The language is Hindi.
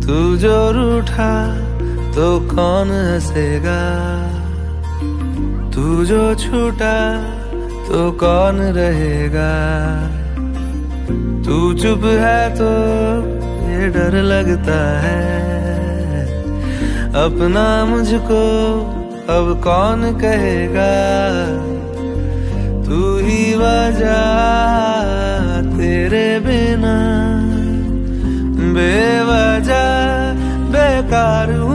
तू जो रूठा तो कौन हंसेगा, तू जो छूटा तो कौन रहेगा। तू चुप है तो ये डर लगता है, अपना मुझको अब कौन कहेगा। तू ही वजह, तेरे बिना बेवजह बेकार हूँ